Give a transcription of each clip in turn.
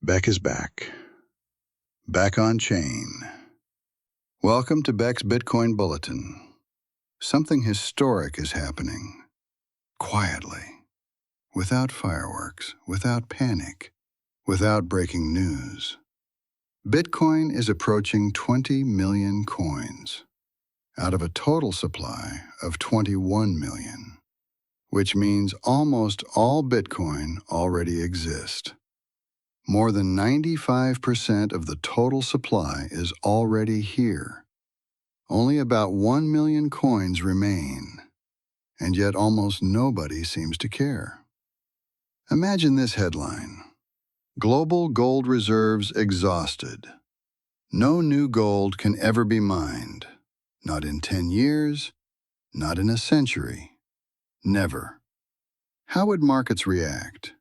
Beck is back. Back on chain. Welcome to Beck's Bitcoin Bulletin. Something historic is happening. Quietly. Without fireworks, without panic, without breaking news. Bitcoin is approaching 20 million coins, out of a total supply of 21 million, which means almost all Bitcoin already exist. More than 95% of the total supply is already here. Only about 1 million coins remain, and yet almost nobody seems to care. Imagine this headline: Global gold reserves exhausted. No new gold can ever be mined. Not in 10 years, not in a century. Never. How would markets react?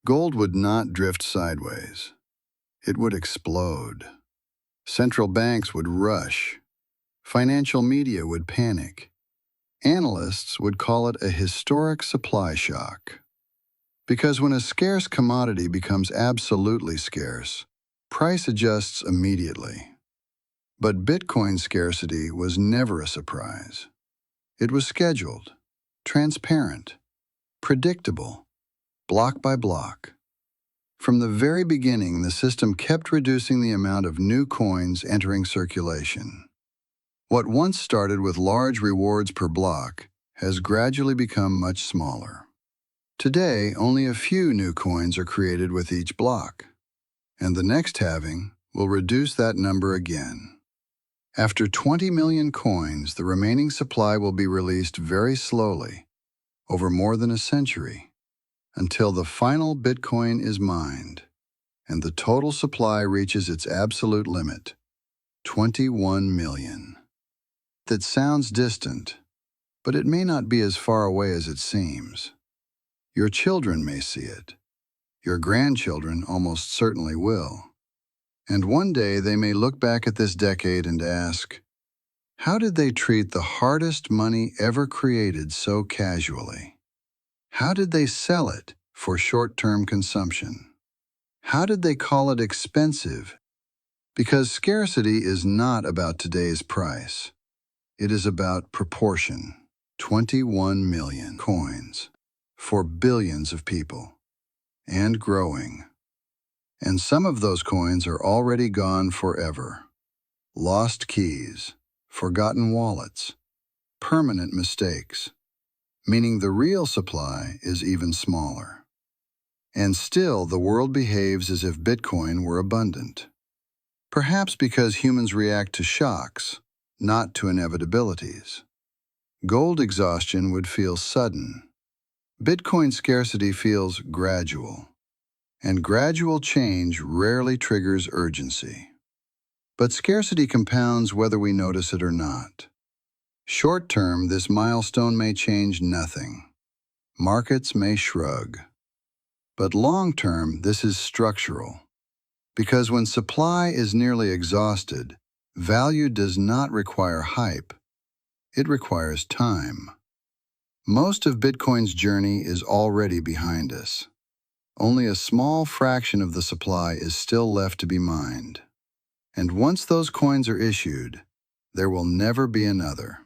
Gold would not drift sideways. It would explode. Central banks would rush. Financial media would panic. Analysts would call it a historic supply shock. Because when a scarce commodity becomes absolutely scarce, price adjusts immediately. But Bitcoin scarcity was never a surprise. It was scheduled, transparent, predictable, block by block. From the very beginning, the system kept reducing the amount of new coins entering circulation. What once started with large rewards per block has gradually become much smaller. Today, only a few new coins are created with each block, and the next halving will reduce that number again. After 20 million coins, the remaining supply will be released very slowly, over more than a century, until the final Bitcoin is mined, and the total supply reaches its absolute limit, 21 million. That sounds distant, but it may not be as far away as it seems. Your children may see it. Your grandchildren almost certainly will. And one day they may look back at this decade and ask, how did they treat the hardest money ever created so casually? How did they sell it for short-term consumption? How did they call it expensive? Because scarcity is not about today's price. It is about proportion. 21 million coins for billions of people, and growing. And some of those coins are already gone forever. Lost keys, forgotten wallets, permanent mistakes, meaning the real supply is even smaller. And still, the world behaves as if Bitcoin were abundant. Perhaps because humans react to shocks, not to inevitabilities. Gold exhaustion would feel sudden. Bitcoin scarcity feels gradual. And gradual change rarely triggers urgency. But scarcity compounds whether we notice it or not. Short term, this milestone may change nothing. Markets may shrug. But long term, this is structural. Because when supply is nearly exhausted, value does not require hype. It requires time. Most of Bitcoin's journey is already behind us. Only a small fraction of the supply is still left to be mined. And once those coins are issued, there will never be another.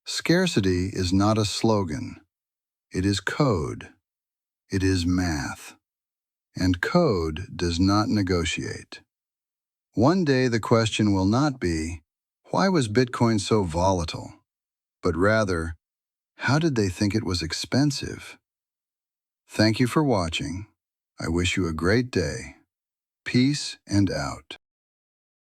Scarcity is not a slogan. It is code. It is math. And code does not negotiate. One day the question will not be, why was Bitcoin so volatile? But rather, how did they think it was expensive? Thank you for watching. I wish you a great day. Peace and out.